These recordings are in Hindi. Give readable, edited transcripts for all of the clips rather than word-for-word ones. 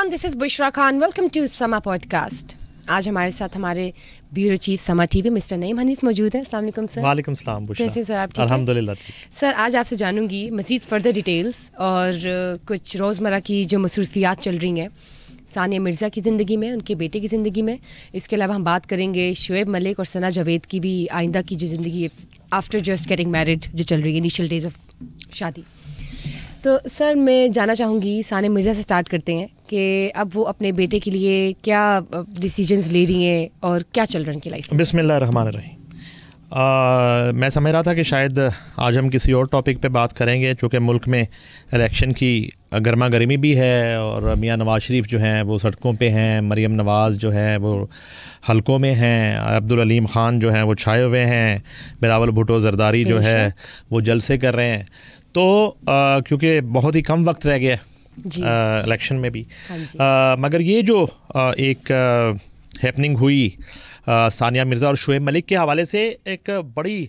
everyone, this is Bushra Khan. Welcome to Sama Podcast. आज हमारे साथ हमारे ब्यूरो चीफ समा टीवी मिस्टर नईम हनीफ मौजूद हैं। अस्सलाम वालेकुम सर। वालेकुम सलाम बुशरा। कैसे सर आप? ठीक अल्हम्दुलिल्लाह ठीक। सर आज आपसे जानूंगी मज़ीद फर्दर डिटेल्स और कुछ रोज़मर्रा की जो मसरूफियात चल रही हैं सानिया मिर्ज़ा की ज़िंदगी में, उनके बेटे की ज़िंदगी में। इसके अलावा हम बात करेंगे शुएब मलिक और सना जावेद की भी आइंदा की जो ज़िंदगी आफ्टर जस्ट गेटिंग मैरिड जो चल रही है, इनिशियल डेज ऑफ शादी। तो सर मैं जानना चाहूँगी, सानिया मिर्ज़ा से स्टार्ट करते हैं कि अब वो अपने बेटे के लिए क्या डिसीजंस ले रही हैं और क्या चल रहा है उनकी लाइफ में। बिस्मिल्लाहिर्रहमानिर्रहीम। मैं समझ रहा था कि शायद आज हम किसी और टॉपिक पे बात करेंगे, चूँकि मुल्क में इलेक्शन की गर्मा गर्मी भी है और मियाँ नवाज़ शरीफ जो हैं वो सड़कों पे हैं, मरीम नवाज़ जो है वो हलकों में हैं, अब्दुल अलीम ख़ान जो हैं वो छाए हुए हैं, बिलावल भुट्टो ज़रदारी जो है वो जलसे कर रहे हैं। तो क्योंकि बहुत ही कम वक्त रह गया इलेक्शन में भी, मगर ये जो एक हैपनिंग हुई सानिया मिर्ज़ा और शुएब मलिक के हवाले से एक बड़ी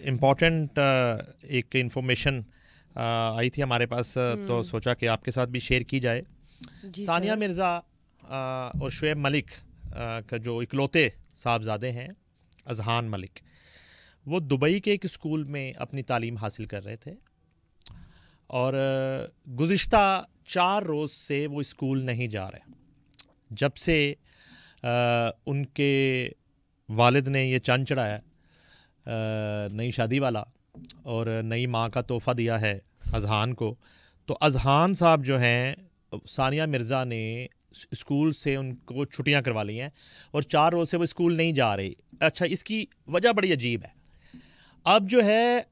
इम्पॉर्टेंट एक इंफॉर्मेशन आई थी हमारे पास, तो सोचा कि आपके साथ भी शेयर की जाए। सानिया मिर्ज़ा और शुएब मलिक का जो इकलौते साहबजादे हैं अज़हान मलिक, वो दुबई के एक स्कूल में अपनी तालीम हासिल कर रहे थे और गुज़िश्ता 4 रोज़ से वो स्कूल नहीं जा रहे। जब से उनके वालिद ने ये चांद चढ़ाया नई शादी वाला और नई माँ का तोहफ़ा दिया है अज़हान को, तो अज़हान साहब जो हैं सानिया मिर्ज़ा ने स्कूल से उनको छुट्टियां करवा ली हैं और 4 रोज़ से वो स्कूल नहीं जा रही। अच्छा, इसकी वजह बड़ी अजीब है। अब जो है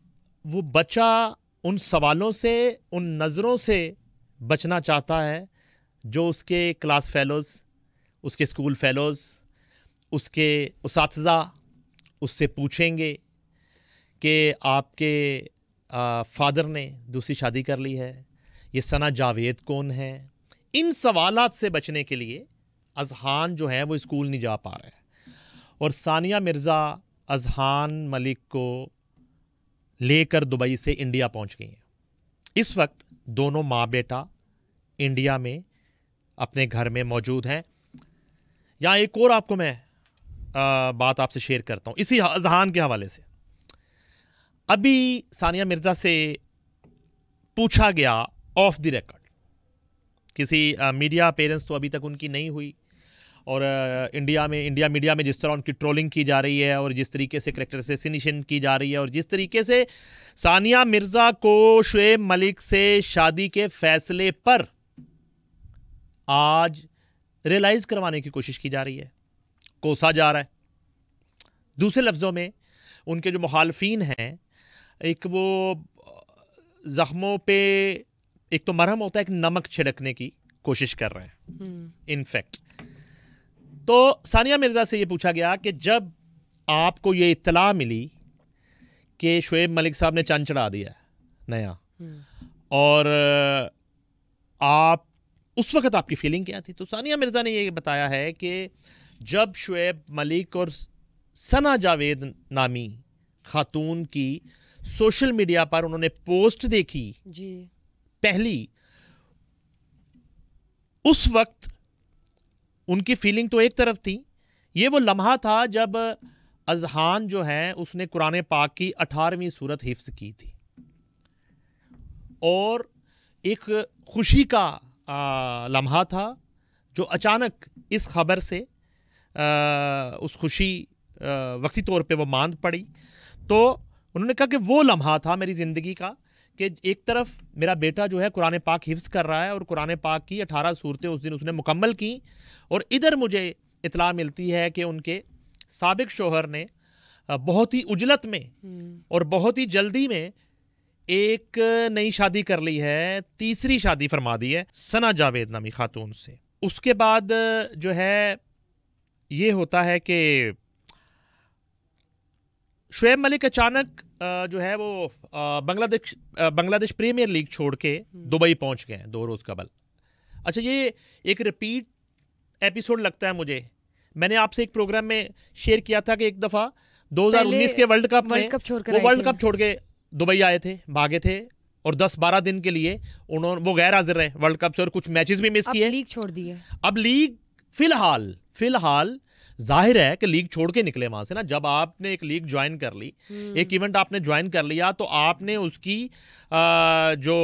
वो बच्चा उन सवालों से, उन नज़रों से बचना चाहता है जो उसके क्लास फ़ेलोज़, उसके स्कूल फ़ेलोज़, उसके उसातिज़ा उससे पूछेंगे कि आपके फ़ादर ने दूसरी शादी कर ली है, ये सना जावेद कौन है। इन सवालात से बचने के लिए अज़हान जो है वो स्कूल नहीं जा पा रहे और सानिया मिर्ज़ा अज़हान मलिक को लेकर दुबई से इंडिया पहुंच गई हैं। इस वक्त दोनों माँ बेटा इंडिया में अपने घर में मौजूद हैं। यहाँ एक और आपको मैं बात आपसे शेयर करता हूँ इसी अज़हान के हवाले से। अभी सानिया मिर्ज़ा से पूछा गया ऑफ द रिकॉर्ड, किसी मीडिया अपीयरेंस तो अभी तक उनकी नहीं हुई और इंडिया मीडिया में जिस तरह उनकी ट्रोलिंग की जा रही है और जिस तरीके से करैक्टर असैसिनेशन की जा रही है और जिस तरीके से सानिया मिर्ज़ा को शुएब मलिक से शादी के फैसले पर आज रियलाइज़ करवाने की कोशिश की जा रही है, कोसा जा रहा है। दूसरे लफ्ज़ों में उनके जो मुखालफीन हैं, एक वो ज़ख्मों पे एक तो मरहम होता है, एक नमक छिड़कने की कोशिश कर रहे हैं इनफैक्ट। तो सानिया मिर्ज़ा से ये पूछा गया कि जब आपको ये इत्तला मिली कि शुएब मलिक साहब ने चांद चढ़ा दिया है नया, और आप उस वक़्त आपकी फीलिंग क्या थी? तो सानिया मिर्ज़ा ने ये बताया है कि जब शुएब मलिक और सना जावेद नामी खातून की सोशल मीडिया पर उन्होंने पोस्ट देखी जी पहली, उस वक्त उनकी फीलिंग तो एक तरफ थी। ये वो लम्हा था जब अज़हान जो है उसने कुरान पाक की 18वीं सूरत हिफ्ज़ की थी और एक खुशी का लम्हा था जो अचानक इस खबर से उस खुशी वक्ती तौर पे वो मांद पड़ी। तो उन्होंने कहा कि वो लम्हा था मेरी ज़िंदगी का कि एक तरफ मेरा बेटा जो है कुरान पाक हिफ्ज़ कर रहा है और कुरान पाक की 18 सूरतें उस दिन उसने मुकम्मल की, और इधर मुझे इत्तला मिलती है कि उनके साबिक शोहर ने बहुत ही उजलत में और बहुत ही जल्दी में एक नई शादी कर ली है, तीसरी शादी फरमा दी है सना जावेद नामी खातून से। उसके बाद जो है ये होता है कि शुएब मलिक अचानक जो है वो बांग्लादेश प्रीमियर लीग छोड़ के दुबई पहुंच गए 2 रोज़ कबल। अच्छा, ये एक रिपीट एपिसोड लगता है मुझे। मैंने आपसे एक प्रोग्राम में शेयर किया था कि एक दफ़ा 2019 के वर्ल्ड कप में वो वर्ल्ड कप छोड़ के दुबई आए थे, भागे थे और 10-12 दिन के लिए वो गैर हाजिर रहे वर्ल्ड कप से और कुछ मैचेस भी मिस किए। लीग छोड़ दी है। अब लीग फिलहाल जाहिर है कि लीग छोड़ के निकले वहां से ना। जब आपने एक लीग ज्वाइन कर ली, एक इवेंट आपने ज्वाइन कर लिया, तो आपने उसकी जो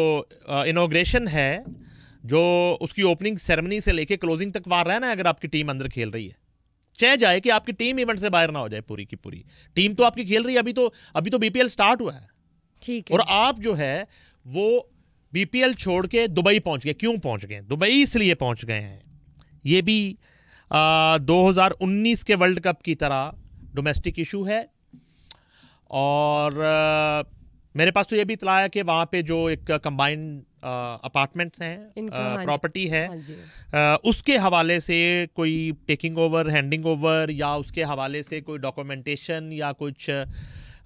इनॉग्रेशन है, जो उसकी ओपनिंग सेरेमनी से लेके क्लोजिंग तक वहां रहना है। अगर आपकी टीम अंदर खेल रही है, चाहे जाए कि आपकी टीम इवेंट से बाहर ना हो जाए, पूरी की पूरी टीम तो आपकी खेल रही है। अभी तो बीपीएल स्टार्ट हुआ है, ठीक है। और आप जो है वो बीपीएल छोड़ के दुबई पहुंच गए। क्यों पहुंच गए? दुबई इसलिए पहुंच गए हैं, ये भी 2019 के वर्ल्ड कप की तरह डोमेस्टिक इशू है। और मेरे पास तो ये भी इतला है कि वहाँ पे जो एक कंबाइंड अपार्टमेंट्स हैं, प्रॉपर्टी है, उसके हवाले से कोई टेकिंग ओवर, हैंडिंग ओवर, या उसके हवाले से कोई डॉक्यूमेंटेशन या कुछ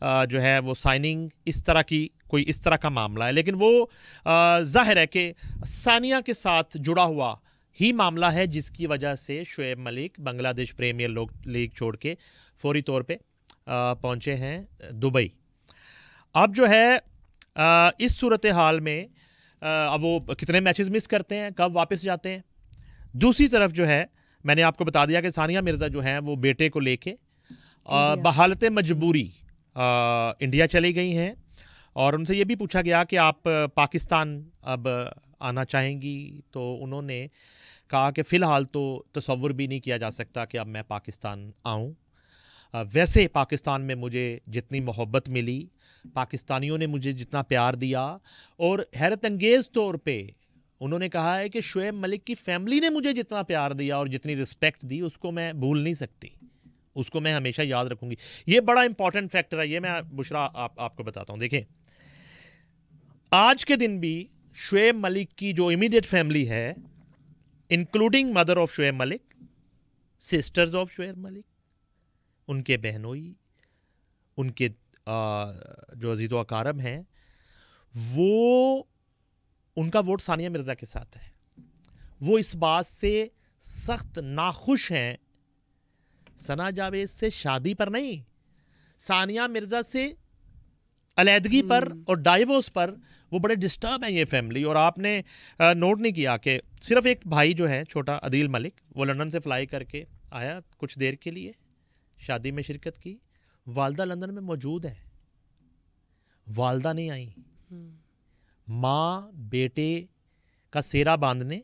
जो है वो साइनिंग, इस तरह का मामला है। लेकिन वो जाहिर है कि सानिया के साथ जुड़ा हुआ ही मामला है, जिसकी वजह से शुएब मलिक बांग्लादेश प्रीमियर लीग छोड़ के फौरी तौर पे पहुंचे हैं दुबई। अब जो है इस सूरत हाल में अब वो कितने मैचेस मिस करते हैं, कब वापस जाते हैं। दूसरी तरफ जो है, मैंने आपको बता दिया कि सानिया मिर्ज़ा जो हैं वो बेटे को लेके बहालत मजबूरी इंडिया चली गई हैं। और उनसे ये भी पूछा गया कि आप पाकिस्तान अब आना चाहेंगी, तो उन्होंने कहा कि फ़िलहाल तो तसव्वुर भी नहीं किया जा सकता कि अब मैं पाकिस्तान आऊँ। वैसे पाकिस्तान में मुझे जितनी मोहब्बत मिली, पाकिस्तानियों ने मुझे जितना प्यार दिया, और हैरत अंगेज़ तौर पे उन्होंने कहा है कि शुएब मलिक की फ़ैमिली ने मुझे जितना प्यार दिया और जितनी रिस्पेक्ट दी, उसको मैं भूल नहीं सकती, उसको मैं हमेशा याद रखूँगी। ये बड़ा इंपॉर्टेंट फैक्टर है, ये मैं बुशरा आपको बताता हूँ। देखें, आज के दिन भी शुएब मलिक की जो इमीडिएट फैमिली है, including mother of Shoaib Malik, sisters of Shoaib Malik, उनके बहनोई, उनके जो अजीज़ व अकारब हैं, वो उनका वोट सानिया मिर्ज़ा के साथ है। वो इस बात से सख्त नाखुश हैं, सना जावेद से शादी पर नहीं, सानिया मिर्ज़ा से अलैदगी पर और डाइवोर्स पर वो बड़े डिस्टर्ब हैं ये फैमिली। और आपने नोट नहीं किया कि सिर्फ एक भाई जो है छोटा, अदील मलिक, वो लंदन से फ्लाई करके आया कुछ देर के लिए, शादी में शिरकत की, वालदा लंदन में मौजूद है, वालदा नहीं आई। माँ बेटे का सेरा बांधने,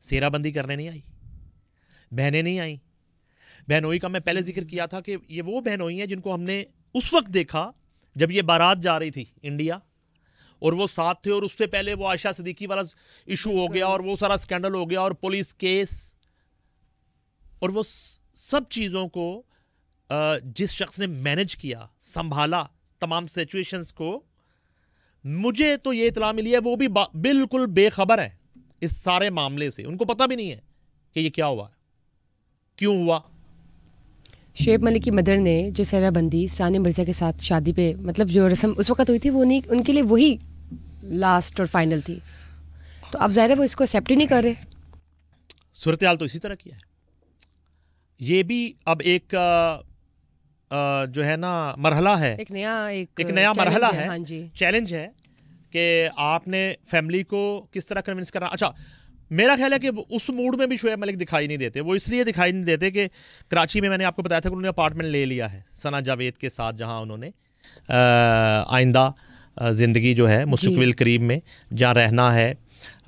सेराबंदी करने नहीं आई, बहनें नहीं आई। बहनोई का मैं पहले जिक्र किया था कि ये वो बहनोई हैं जिनको हमने उस वक्त देखा जब ये बारात जा रही थी इंडिया, और वो साथ थे, और उससे पहले वो आयशा सिद्दीकी वाला इशू हो गया और वो सारा स्कैंडल हो गया और पुलिस केस, और वो सब चीज़ों को जिस शख्स ने मैनेज किया, संभाला तमाम सिचुएशंस को, मुझे तो ये इतला मिली है वो भी बिल्कुल बेखबर है इस सारे मामले से। उनको पता भी नहीं है कि ये क्या हुआ, क्यों हुआ। शुएब मलिक की मदर ने जो सेराबंदी सानिया मिर्ज़ा के साथ शादी पे, मतलब जो रस्म उस वक्त हुई थी, वो नहीं, उनके लिए वही लास्ट और फाइनल थी। तो अब ज़ाहिर है वो इसको एक्सेप्ट ही नहीं कर रहे। सूरत हाल तो इसी तरह की है। ये भी अब एक जो है ना मरहला है, एक नया मरहला है, हाँ जी, चैलेंज है कि आपने फैमिली को किस तरह कन्विंस करना। अच्छा, मेरा ख्याल है कि उस मूड में भी शुएब मलिक दिखाई नहीं देते। वो इसलिए दिखाई नहीं देते कि कराची में मैंने आपको बताया था कि उन्होंने अपार्टमेंट ले लिया है सना जावेद के साथ, जहां उन्होंने आइंदा ज़िंदगी जो है मुस्तकबिल करीब में जहाँ रहना है,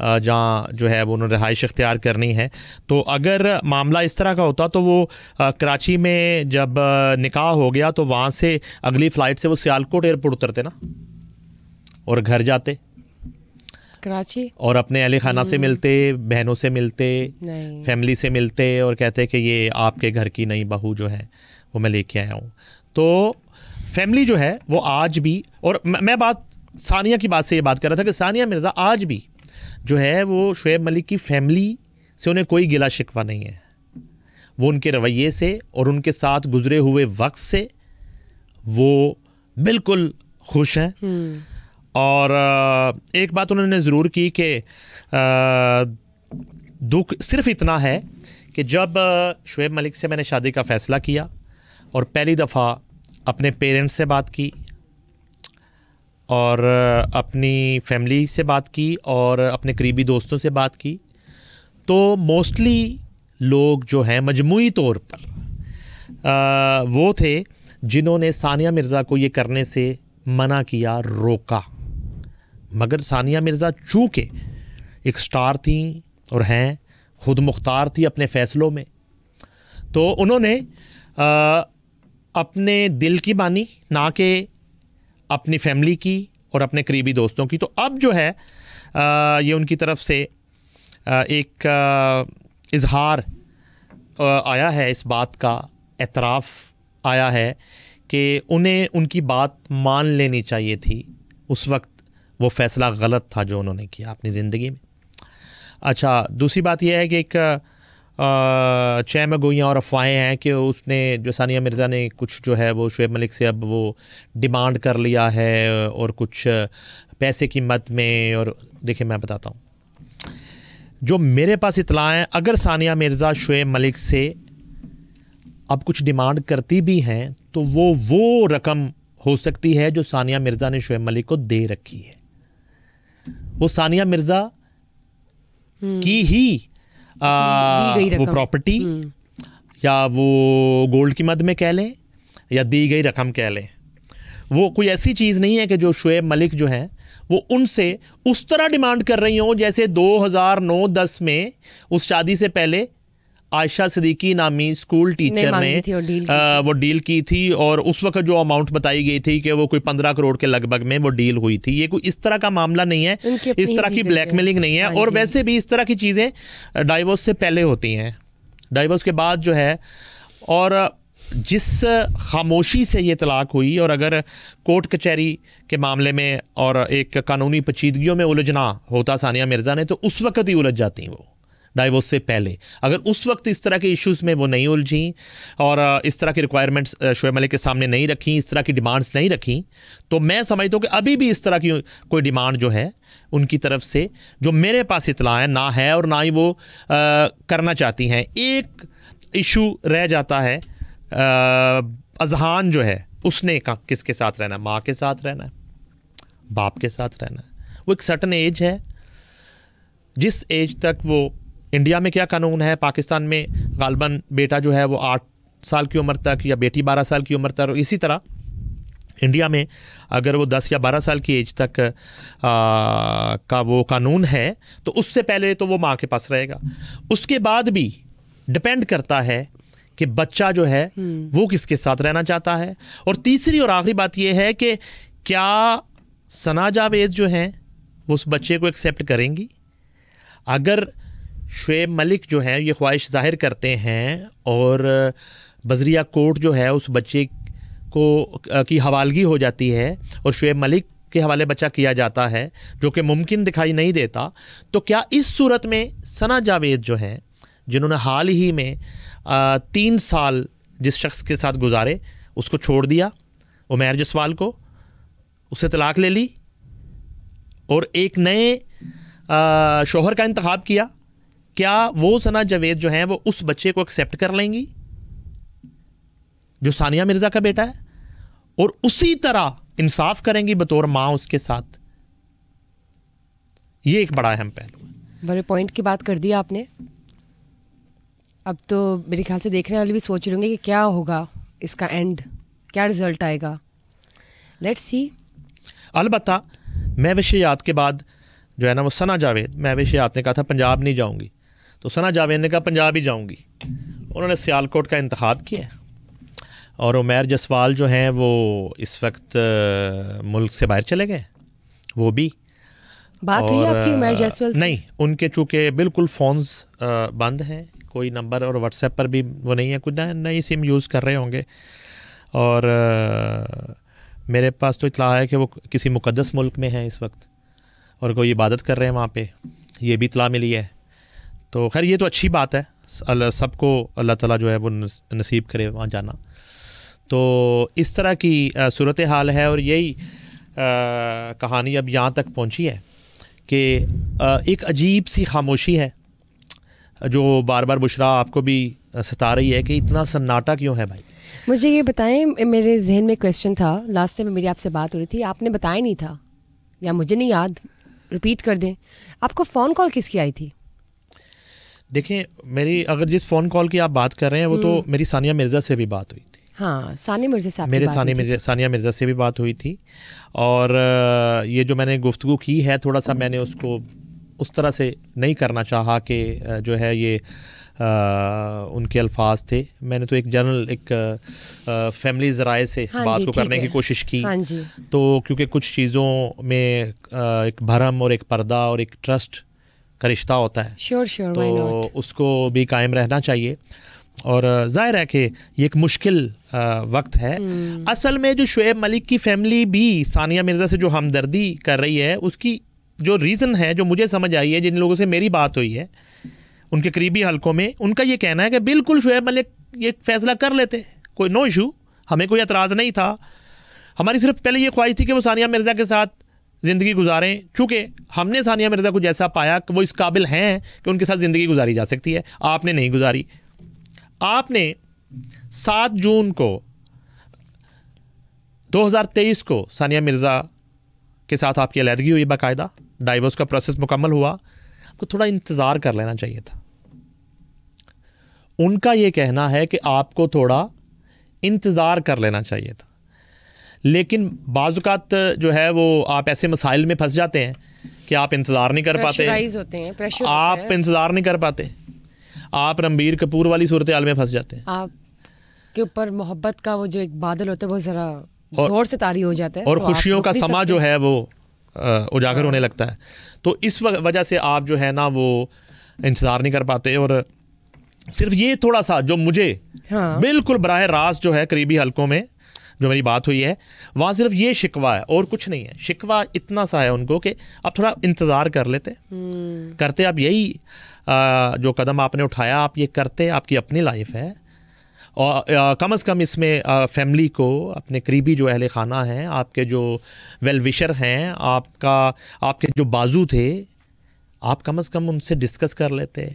जहाँ जो है वो उन्होंने रहाइश इख्तियार करनी है। तो अगर मामला इस तरह का होता तो वो कराची में जब निकाह हो गया तो वहाँ से अगली फ़्लाइट से वो सियालकोट एयरपोर्ट उतरते ना और घर जाते कराची, और अपने अहले खाना से मिलते, बहनों से मिलते, फैमिली से मिलते, और कहते कि ये आपके घर की नई बहू जो है वो मैं लेके आया हूँ। तो फैमिली जो है वो आज भी, और मैं बात सानिया की बात से ये बात कर रहा था कि सानिया मिर्ज़ा आज भी जो है वो शुएब मलिक की फैमिली से उन्हें कोई गिला शिकवा नहीं है। वो उनके रवैये से और उनके साथ गुजरे हुए वक्त से वो बिल्कुल खुश हैं। और एक बात उन्होंने ज़रूर की कि दुख सिर्फ इतना है कि जब शुएब मलिक से मैंने शादी का फ़ैसला किया और पहली दफ़ा अपने पेरेंट्स से बात की, और अपनी फैमिली से बात की और अपने करीबी दोस्तों से बात की, तो मोस्टली लोग जो हैं मजमूई तौर पर वो थे जिन्होंने सानिया मिर्ज़ा को ये करने से मना किया, रोका। मगर सानिया मिर्ज़ा चूँकि एक स्टार थी और हैं, खुद मुख्तार थी अपने फ़ैसलों में, तो उन्होंने अपने दिल की मानी, ना कि अपनी फैमिली की और अपने करीबी दोस्तों की। तो अब जो है ये उनकी तरफ से एक इजहार आया है, इस बात का एतराफ़ आया है कि उन्हें उनकी बात मान लेनी चाहिए थी। उस वक्त वो फ़ैसला गलत था जो उन्होंने किया अपनी ज़िंदगी में। अच्छा, दूसरी बात यह है कि एक चह में गोइयाँ और अफवाहें हैं कि उसने, जो सानिया मिर्ज़ा ने कुछ जो है वो शुएब मलिक से अब वो डिमांड कर लिया है और कुछ पैसे की मद में। और देखिए मैं बताता हूँ, जो मेरे पास इत्तला है, अगर सानिया मिर्ज़ा शुएब मलिक से अब कुछ डिमांड करती भी हैं तो वो रकम हो सकती है जो सानिया मिर्ज़ा ने शुएब मलिक को दे रखी है। वो सानिया मिर्ज़ा की ही वो प्रॉपर्टी या वो गोल्ड की मद में कह लें या दी गई रकम कह लें, वो कोई ऐसी चीज़ नहीं है कि जो शुएब मलिक जो हैं वो उनसे उस तरह डिमांड कर रही हों जैसे 2009-10 में उस शादी से पहले आयशा सिद्दीकी नामी स्कूल टीचर ने वो डील की थी। और उस वक्त जो अमाउंट बताई गई थी कि वो कोई 15 करोड़ के लगभग में वो डील हुई थी। ये कोई इस तरह का मामला नहीं है, इस तरह की ब्लैकमेलिंग नहीं है। और वैसे भी इस तरह की चीज़ें डाइवोर्स से पहले होती हैं, डाइवोर्स के बाद जो है। और जिस खामोशी से ये तलाक हुई, और अगर कोर्ट कचहरी के मामले में और एक कानूनी पेचीदगियों में उलझना होता सानिया मिर्ज़ा ने, तो उस वक्त ही उलझ जाती वो डाइवोर्स से पहले। अगर उस वक्त इस तरह के इश्यूज़ में वो नहीं उलझी और इस तरह की रिक्वायरमेंट्स शुएब मलिक के सामने नहीं रखी, इस तरह की डिमांड्स नहीं रखी, तो मैं समझता हूँ कि अभी भी इस तरह की कोई डिमांड जो है उनकी तरफ से, जो मेरे पास इत्तला है, ना है और ना ही वो करना चाहती हैं। एक इशू रह जाता है, अजहान जो है उसने किसके साथ रहना है, माँ के साथ रहना है, बाप के साथ रहना है। वो एक सर्टन एज है, जिस एज तक वो, इंडिया में क्या कानून है, पाकिस्तान में गालबन बेटा जो है वो 8 साल की उम्र तक या बेटी 12 साल की उम्र तक, और इसी तरह इंडिया में अगर वो 10 या 12 साल की एज तक का वो कानून है तो उससे पहले तो वो माँ के पास रहेगा। उसके बाद भी डिपेंड करता है कि बच्चा जो है वो किसके साथ रहना चाहता है। और तीसरी और आखिरी बात ये है कि क्या सना जावेद जो हैं वो उस बच्चे को एक्सेप्ट करेंगी। अगर शुएब मलिक जो हैं ये ख्वाहिश जाहिर करते हैं और बजरिया कोर्ट जो है उस बच्चे को की हवालगी हो जाती है और शुएब मलिक के हवाले बच्चा किया जाता है, जो कि मुमकिन दिखाई नहीं देता, तो क्या इस सूरत में सना जावेद जो हैं, जिन्होंने हाल ही में 3 साल जिस शख्स के साथ गुजारे उसको छोड़ दिया, उमैर जसवाल को, उससे तलाक ले ली और एक नए शोहर का इंतखाब किया, क्या वो सना जावेद जो हैं वो उस बच्चे को एक्सेप्ट कर लेंगी जो सानिया मिर्ज़ा का बेटा है, और उसी तरह इंसाफ करेंगी बतौर माँ उसके साथ। ये एक बड़ा अहम पहलू है। बड़े पॉइंट की बात कर दिया आपने। अब तो मेरे ख्याल से देखने वाले भी सोच रहे होंगे कि क्या होगा इसका एंड, क्या रिजल्ट आएगा। Let's see. अलबत्ता महविश याद के बाद जो है ना वो सना जावेद, महविश याद ने कहा था पंजाब नहीं जाऊंगी, तो सना जावेद ने कहा पंजाब ही जाऊंगी। उन्होंने सियालकोट का इंतखाब किया और उमैर जसवाल जो हैं वो इस वक्त मुल्क से बाहर चले गए। वो भी बात हुई आपकी उमैर जसवाल से? नहीं, उनके चूँकि बिल्कुल फ़ोन्स बंद हैं, कोई नंबर और व्हाट्सएप पर भी वो नहीं है, कुछ नई सिम यूज़ कर रहे होंगे। और मेरे पास तो इत्तला है कि वो किसी मुक़द्दस मुल्क में हैं इस वक्त और कोई इबादत कर रहे हैं वहाँ पे, ये भी इत्तला मिली है। तो खैर ये तो अच्छी बात है, सबको अल्लाह ताला जो है वो नसीब करे वहाँ जाना। तो इस तरह की सूरत हाल है और यही कहानी अब यहाँ तक पहुँची है कि एक अजीब सी खामोशी है जो बार बार बुशरा आपको भी सता रही है कि इतना सन्नाटा क्यों है भाई। मुझे ये बताएं, मेरे जहन में क्वेश्चन था, लास्ट टाइम मेरी आपसे बात हो रही थी, आपने बताया नहीं था या मुझे नहीं याद, रिपीट कर दें, आपको फ़ोन कॉल किसकी आई थी? देखिए, मेरी अगर जिस फ़ोन कॉल की आप बात कर रहे हैं वो तो मेरी सानिया मिर्ज़ा से भी बात हुई थी। हाँ, सानिया मिर्ज़ा से मेरे सानिया मिर्ज़ा से भी बात हुई थी। और ये जो मैंने गुफ्तगू की है, थोड़ा सा मैंने उसको उस तरह से नहीं करना चाहा कि जो है ये उनके अल्फाज थे। मैंने तो एक जनरल एक फैमिली ज़राए से बात को करने की कोशिश की। हाँ जी। तो क्योंकि कुछ चीज़ों में एक भरम और एक पर्दा और एक ट्रस्ट का रिश्ता होता है, श्योर तो उसको भी कायम रहना चाहिए। और ज़ाहिर है कि ये एक मुश्किल वक्त है। असल में जो शुएब मलिक की फैमिली भी सानिया मिर्ज़ा से जो हमदर्दी कर रही है, उसकी जो रीज़न है, जो मुझे समझ आई है, जिन लोगों से मेरी बात हुई है उनके करीबी हलकों में, उनका ये कहना है कि बिल्कुल शुएब मलिक ये फ़ैसला कर लेते, कोई नो इशू, हमें कोई एतराज़ नहीं था। हमारी सिर्फ पहले ये ख्वाहिश थी कि वो सानिया मिर्ज़ा के साथ ज़िंदगी गुजारें, चूँकि हमने सानिया मिर्ज़ा को जैसा पाया कि वो इस काबिल हैं कि उनके साथ ज़िंदगी गुजारी जा सकती है। आपने नहीं गुजारी। आपने 7 जून को 2023 को सानिया मिर्ज़ा के साथ आपकी अलहदगी हुई, बाकायदा डाइवोर्स का प्रोसेस मुकम्मल हुआ। आपको थोड़ा इंतज़ार कर लेना चाहिए था। उनका ये कहना है कि आपको थोड़ा इंतज़ार कर लेना चाहिए था, लेकिन बाज़ औक़ात जो है वो आप ऐसे मसाइल में फंस जाते हैं कि आप इंतज़ार नहीं कर पाते, आप इंतज़ार नहीं कर पाते, आप रणबीर कपूर वाली सूरत हाल में फंस जाते हैं। आपके ऊपर मोहब्बत का वो जो एक बादल होता है वो ज़रा जोर से तारी हो जाता है, और खुशियों का समा जो है वो उजागर होने लगता है। तो इस वजह से आप जो है ना वो इंतज़ार नहीं कर पाते। और सिर्फ ये थोड़ा सा जो मुझे बिल्कुल बराह रास्त जो है करीबी हलकों में जो मेरी बात हुई है, वहाँ सिर्फ ये शिकवा है और कुछ नहीं है। शिकवा इतना सा है उनको कि आप थोड़ा इंतज़ार कर लेते, करते आप यही जो कदम आपने उठाया आप ये करते, आपकी अपनी लाइफ है। और कम से कम इसमें फैमिली को, अपने करीबी जो अहले खाना हैं, आपके जो वेल विशर हैं, आपके जो बाजू थे, आप कम से कम उनसे डिस्कस कर लेते,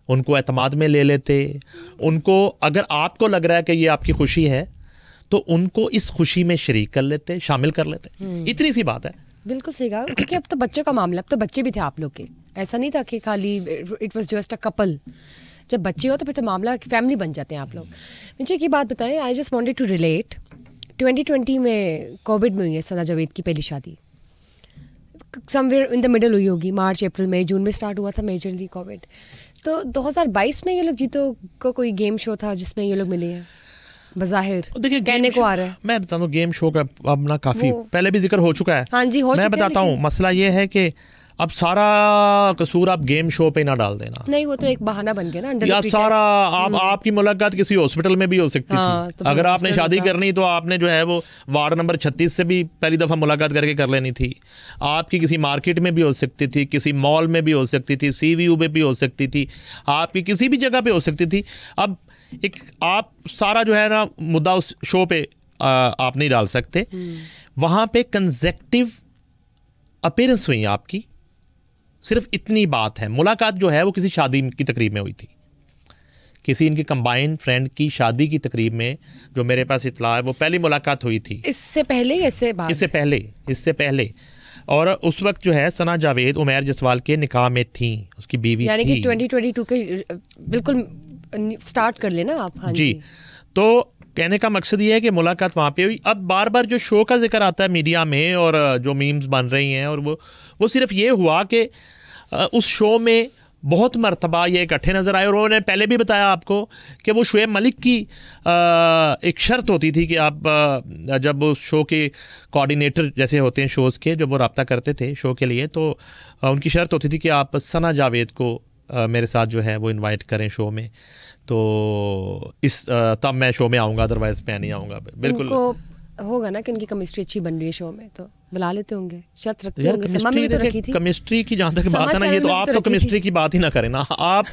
उनको एतमाद में ले लेते। उनको अगर आपको लग रहा है कि ये आपकी खुशी है तो उनको इस खुशी में शरीक कर लेते, शामिल कर लेते। इतनी सी बात है। बिल्कुल सही कहा, क्योंकि अब तो बच्चों का मामला, अब तो बच्चे भी थे आप लोग के, ऐसा नहीं था कि खाली it was just a couple. जब बच्चे हो तो फिर तो मामला फैमिली बन जाते हैं आप लोग। मुझे एक बात बताएं, I just wanted to relate, 2020 में कोविड में हुई है सना जावेद की पहली शादी, समवेयर इन द मिडल हुई होगी, मार्च अप्रैल मई जून में स्टार्ट हुआ था मेजरली कोविड। तो 2022 में ये लोग जीतो को कोई गेम शो था जिसमें ये लोग मिले हैं, बज़ाहिर कहने को आ रहा है। मैं बताता हूँ, गेम शो का अब ना काफ़ी पहले भी जिक्र हो चुका है। हाँ जी, हो चुका है। मैं बताता हूँ, मसला ये है कि अब सारा कसूर आप गेम शो पे ना डाल देना। नहीं, वो तो एक बहाना बन गया ना। या सारा आपकी मुलाकात किसी हॉस्पिटल में भी हो सकती थी। तो अगर आपने शादी करनी तो आपने जो है वो वार्ड नंबर 36 से भी पहली दफ़ा मुलाकात करके कर लेनी थी। आपकी किसी मार्केट में भी हो सकती थी, किसी मॉल में भी हो सकती थी, CVU में भी हो सकती थी, आपकी किसी भी जगह पे हो सकती थी। अब एक आप सारा जो है ना मुद्दा उस शो पे आप नहीं डाल सकते। वहाँ पे कंसेक्टिव अपीयरेंस हुई आपकी, सिर्फ इतनी बात है। मुलाकात जो है वो किसी शादी की तकरीब में हुई थी, किसी इनकी कंबाइंड फ्रेंड की शादी की तकरीब में, जो मेरे पास इतला है वो पहली मुलाकात हुई थी। इससे पहले इससे पहले और उस वक्त जो है सना जावेद उमैर जसवाल के निकाह में थी, उसकी बीवी यानी थी। कि 2022 के बिल्कुल स्टार्ट कर लेना आप। हाँ जी, तो कहने का मकसद ये है कि मुलाकात वहाँ पे हुई। अब बार बार जो शो का जिक्र आता है मीडिया में और जो मीम्स बन रही हैं, और वो सिर्फ ये हुआ कि उस शो में बहुत मरतबा ये इकट्ठे नज़र आए। और उन्होंने पहले भी बताया आपको कि वो शुएब मलिक की एक शर्त होती थी कि आप जब उस शो के कोऑर्डिनेटर जैसे होते हैं शोज़ के, जब वो रब्ता करते थे शो के लिए, तो उनकी शर्त होती थी कि आप सना जावेद को मेरे साथ जो है वो इनवाइट करें शो में, तो तब मैं शो में आऊँगा, अदरवाइज मैं नहीं आऊँगा। बिल्कुल होगा ना कि उनकी केमिस्ट्री अच्छी बन रही है शो में, तो बुला लेते होंगे, शर्त रखते होंगे। समा में तो रखी थी केमिस्ट्री की, जहाँ तक बात है ना, ये तो आप तो केमिस्ट्री की बात ही ना करें ना। आप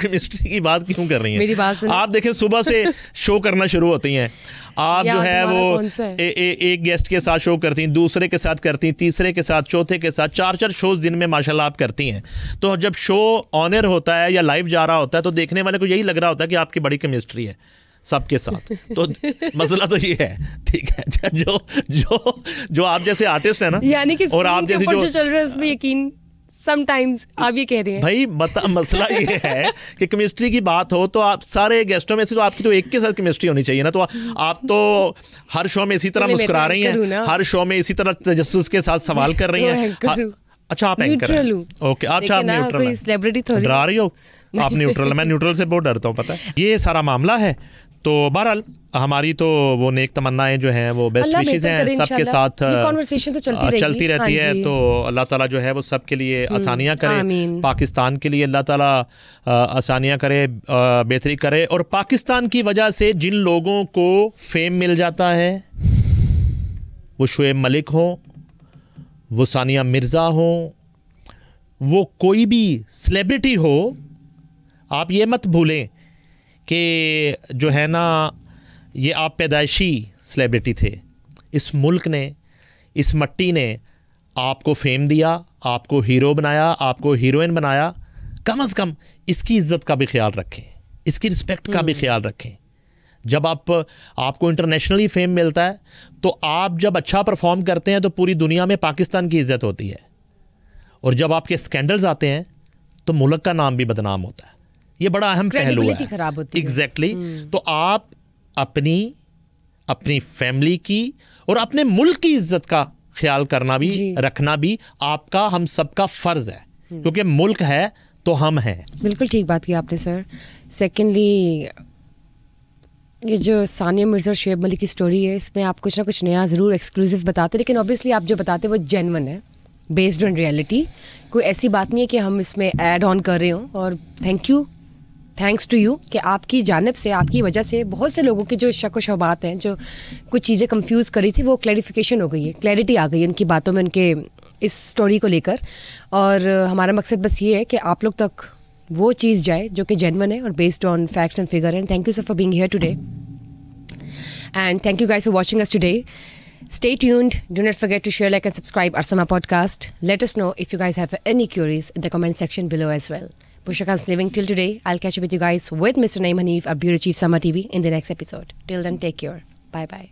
केमिस्ट्री की बात क्यों कर रही हैं? मेरी बात आप देखें, सुबह से शो करना शुरू होती हैं आप, जो है वो एक गेस्ट के साथ शो करती हैं, दूसरे के साथ करती हैं, तीसरे के साथ, चौथे के साथ, 4 शोज दिन में माशाल्लाह आप करती हैं। तो जब शो ऑनर होता है या लाइव जा रहा होता है तो देखने वाले को यही लग रहा होता है कि आपकी बड़ी केमिस्ट्री है। सबके साथ। तो मसला तो ये है, ठीक है, जो आप जैसे आर्टिस्ट है ना, यानी कि और आप जैसे जो चल रहा है उसमें यकीन समटाइम्स आप ये कह रहे हैं भाई, मसला ये है कि केमिस्ट्री की बात हो तो आप सारे गेस्टों में से तो आपकी तो एक के साथ केमिस्ट्री होनी चाहिए ना। तो आप तो हर शो में इसी तरह मुस्कुरा रही हैं, हर शो में इसी तरह तजस्सुस के साथ सवाल कर रही हैं। अच्छा, आप एंकर हैं, ओके। अच्छा, आप न्यूट्रल हैं, सेलिब्रिटी थोड़ी डरा रही हो आप। न्यूट्रल, मैं न्यूट्रल से बहुत डरता हूँ, पता है। ये सारा मामला है। तो बहरहाल हमारी तो वो नेक तमन्नाएं जो हैं वो बेस्ट विशेस हैं सबके साथ, कॉन्वर्सेशन तो चलती रहती है। तो अल्लाह ताला जो है वो सबके लिए आसानियाँ करे, पाकिस्तान के लिए अल्लाह ताला आसानियाँ करे, बेहतरी करे। और पाकिस्तान की वजह से जिन लोगों को फेम मिल जाता है, वो शुएब मलिक हो, वो सानिया मिर्ज़ा हो, वो कोई भी सेलिब्रिटी हो, आप ये मत भूलें कि जो है ना, ये आप पैदाइशी सेलिब्रिटी थे। इस मुल्क ने, इस मट्टी ने आपको फेम दिया, आपको हीरो बनाया, आपको हीरोइन बनाया। कम से कम इसकी इज़्ज़त का भी ख्याल रखें, इसकी रिस्पेक्ट का भी ख्याल रखें। जब आपको इंटरनेशनली फेम मिलता है तो आप जब अच्छा परफॉर्म करते हैं तो पूरी दुनिया में पाकिस्तान की इज़्ज़त होती है, और जब आपके स्कैंडल्स आते हैं तो मुल्क का नाम भी बदनाम होता है। ये बड़ा अहम पहलू है। एग्जैक्टली। तो आप अपनी फैमिली की और अपने मुल्क की इज्जत का ख्याल करना भी, रखना भी आपका, हम सबका फ़र्ज़ है, क्योंकि मुल्क है तो हम हैं। बिल्कुल ठीक बात की आपने सर। सेकेंडली, ये जो सानिया मिर्ज़ा और शुएब मलिक की स्टोरी है, इसमें आप कुछ ना कुछ नया ज़रूर एक्सक्लूसिव बताते, लेकिन ऑब्वियसली आप जो बताते हैं वो जेन्युइन है, बेस्ड ऑन रियलिटी। कोई ऐसी बात नहीं है कि हम इसमें ऐड ऑन कर रहे हों। और थैंक्स टू यू कि आपकी जानिब से, आपकी वजह से बहुत से लोगों की जो शक व शुबहात हैं, जो कुछ चीज़ें कंफ्यूज करी थी, वो क्लैरिफिकेशन हो गई है, क्लैरिटी आ गई है उनकी बातों में, उनके इस स्टोरी को लेकर। और हमारा मकसद बस ये है कि आप लोग तक वो चीज़ जाए जो कि जेन्युइन है और based on facts and figure. And thank you sir for being here today, and thank you guys for watching us today. Stay tuned. Do not forget to share, like and subscribe Arsama podcast. Let us know if you guys have any queries in the comment section below as well. Pushakans living till today. I'll catch up with you guys with Mr. Naeem Hanif, our Bureau Chief Sama TV in the next episode. Till then, take care. Bye bye.